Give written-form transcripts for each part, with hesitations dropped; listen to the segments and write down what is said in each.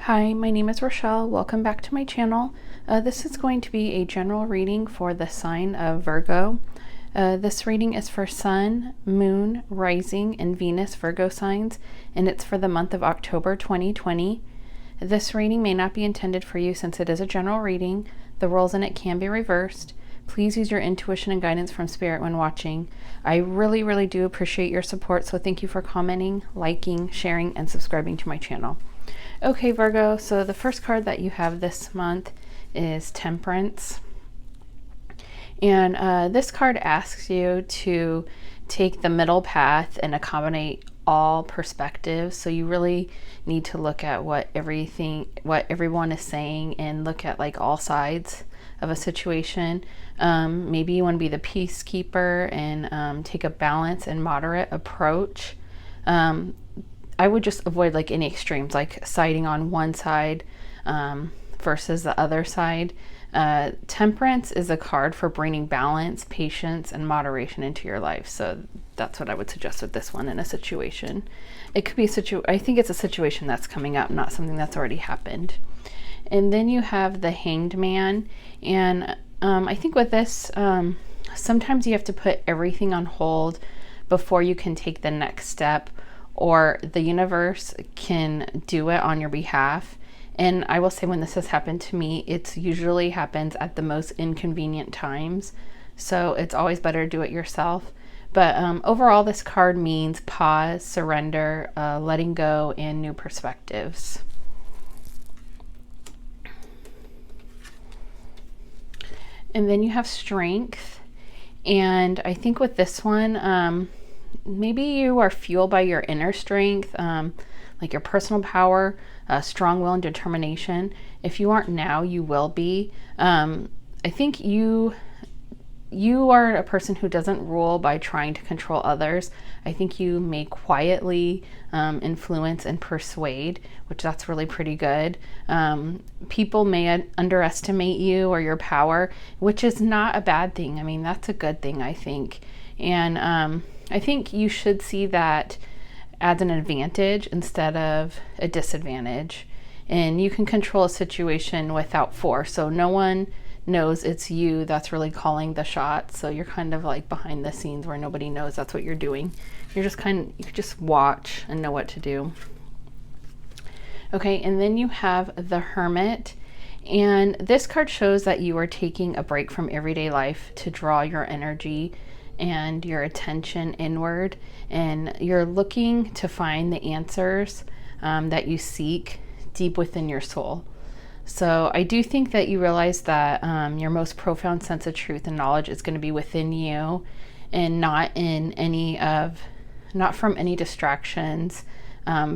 Hi, my name is Rochelle. Welcome back to my channel. This is going to be a general reading for the sign of Virgo. This reading is for Sun, Moon, Rising, and Venus Virgo signs, and it's for the month of October 2020. This reading may not be intended for you since it is a general reading. The roles in it can be reversed. Please use your intuition and guidance from Spirit when watching. I really do appreciate your support, so thank you for commenting, liking, sharing, and subscribing to my channel. Okay, Virgo, so the first card that you have this month is Temperance. And this card asks you to take the middle path and accommodate all perspectives. So you really need to look at what everyone is saying and look at like all sides of a situation. Maybe you want to be the peacekeeper and take a balanced and moderate approach. I would just avoid like any extremes, like siding on one side versus the other side. Temperance is a card for bringing balance, patience, and moderation into your life. So that's what I would suggest with this one in a situation. It could be I think it's a situation that's coming up, not something that's already happened. And then you have the Hanged Man. And I think with this, sometimes you have to put everything on hold before you can take the next step, or the universe can do it on your behalf. And I will say, when this has happened to me, it usually happens at the most inconvenient times. So it's always better to do it yourself. But overall, this card means pause, surrender, letting go, and new perspectives. And then you have Strength. And I think with this one, maybe you are fueled by your inner strength, like your personal power, strong will and determination. If you aren't now, you will be. I think you are a person who doesn't rule by trying to control others. I think you may quietly influence and persuade, which that's really pretty good. People may underestimate you or your power, which is not a bad thing. I mean, that's a good thing, I think. And I think you should see that as an advantage instead of a disadvantage. And you can control a situation without force. So no one knows it's you that's really calling the shots. So you're kind of like behind the scenes where nobody knows that's what you're doing. You could just watch and know what to do. Okay, and then you have the Hermit. And this card shows that you are taking a break from everyday life to draw your energy and your attention inward, and you're looking to find the answers that you seek deep within your soul. So I do think that you realize that your most profound sense of truth and knowledge is going to be within you, and not from any distractions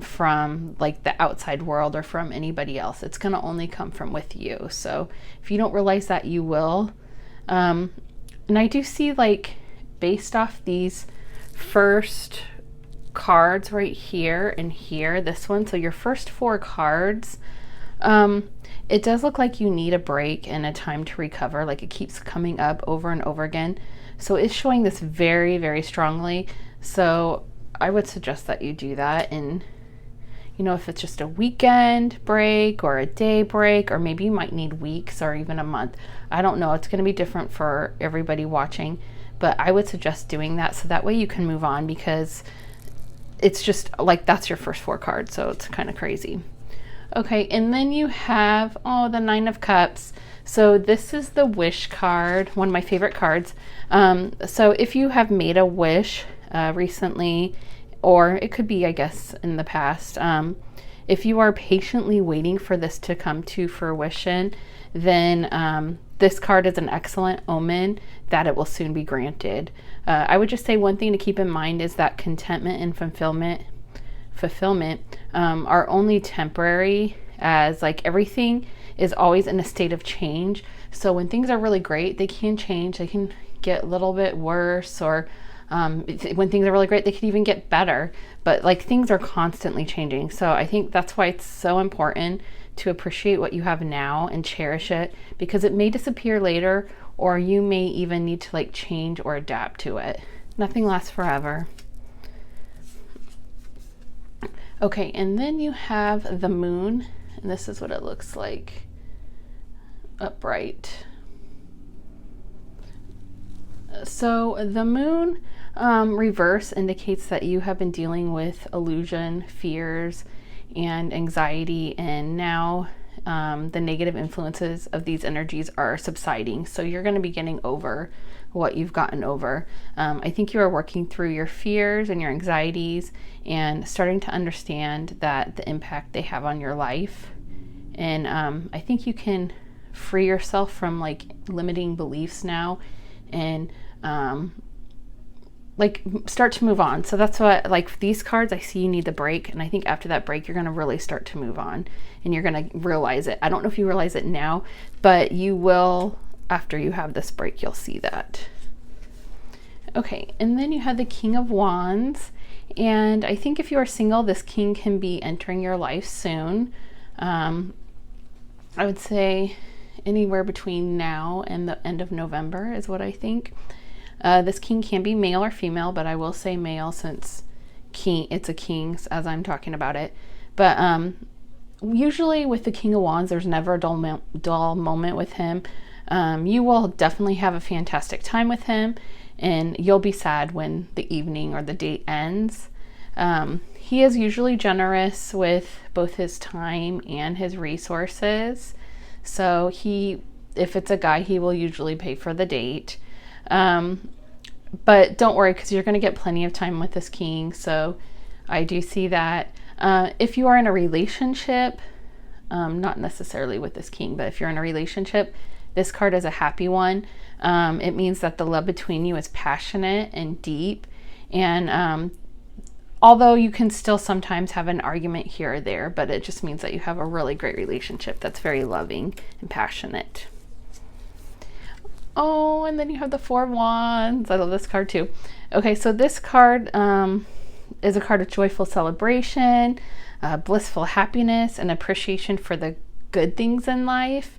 from like the outside world or from anybody else. It's going to only come from with you. So if you don't realize that, you will. And I do see, like, based off these first cards right here and here, this one, so your first 4 cards, it does look like you need a break and a time to recover. Like, it keeps coming up over and over again. So it's showing this very strongly. So I would suggest that you do that. And you know, if it's just a weekend break or a day break, or maybe you might need weeks or even a month, I don't know, it's going to be different for everybody watching. But I would suggest doing that, so that way you can move on, because it's just like, that's your first 4 cards. So it's kind of crazy. Okay, and then you have, the 9 of Cups. So this is the wish card, one of my favorite cards. So if you have made a wish recently, or it could be, I guess, in the past, if you are patiently waiting for this to come to fruition, then this card is an excellent omen that it will soon be granted. I would just say one thing to keep in mind is that contentment and fulfillment are only temporary, as like everything is always in a state of change. So when things are really great, they can change. They can get a little bit worse, or when things are really great, they can even get better. But like, things are constantly changing. So I think that's why it's so important to appreciate what you have now and cherish it, because it may disappear later, or you may even need to like change or adapt to it. Nothing lasts forever. Okay, and then you have the Moon. And this is what it looks like upright. So the moon reverse indicates that you have been dealing with illusion, fears, and anxiety, and now the negative influences of these energies are subsiding. So you're going to be getting over what you've gotten over. I think you are working through your fears and your anxieties and starting to understand that the impact they have on your life. And I think you can free yourself from like limiting beliefs now and like start to move on. So that's what, like these cards, I see you need the break. And I think after that break, you're going to really start to move on and you're going to realize it. I don't know if you realize it now, but you will after you have this break, you'll see that. Okay, and then you have the King of Wands. And I think if you are single, this king can be entering your life soon. I would say anywhere between now and the end of November is what I think. This king can be male or female, but I will say male since king, it's a king as I'm talking about it. But usually with the King of Wands, there's never a dull moment with him. You will definitely have a fantastic time with him, and you'll be sad when the evening or the date ends. He is usually generous with both his time and his resources. So if it's a guy, he will usually pay for the date. But don't worry, because you're going to get plenty of time with this king. So I do see that. If you are in a relationship, not necessarily with this king, but if you're in a relationship, this card is a happy one. It means that the love between you is passionate and deep. And although you can still sometimes have an argument here or there, but it just means that you have a really great relationship that's very loving and passionate. Oh, and then you have the Four of Wands. I love this card too. Okay, so this card is a card of joyful celebration, blissful happiness, and appreciation for the good things in life.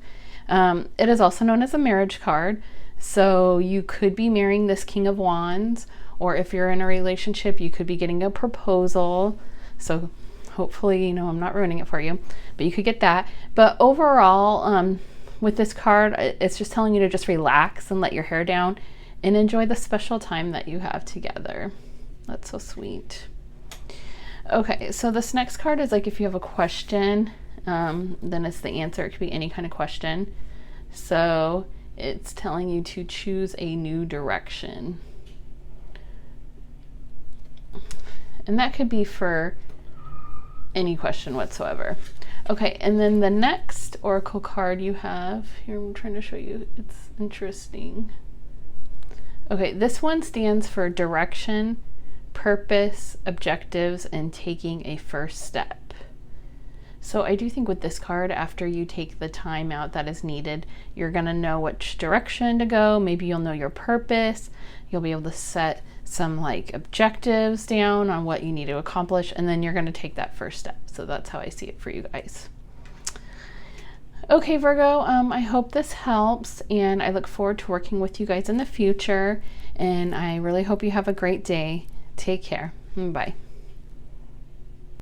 It is also known as a marriage card. So you could be marrying this King of Wands, or if you're in a relationship, you could be getting a proposal. So hopefully, I'm not ruining it for you, but you could get that. But overall, with this card, it's just telling you to just relax and let your hair down and enjoy the special time that you have together. That's so sweet. Okay, so this next card is like if you have a question, then it's the answer. It could be any kind of question. So it's telling you to choose a new direction. And that could be for any question whatsoever. Okay, and then the next oracle card you have, here I'm trying to show you, it's interesting. Okay, this one stands for direction, purpose, objectives, and taking a first step. So I do think with this card, after you take the time out that is needed, you're going to know which direction to go. Maybe you'll know your purpose. You'll be able to set some like objectives down on what you need to accomplish, and then you're going to take that first step. So that's how I see it for you guys. Okay, Virgo, I hope this helps, and I look forward to working with you guys in the future, and I really hope you have a great day. Take care. Bye.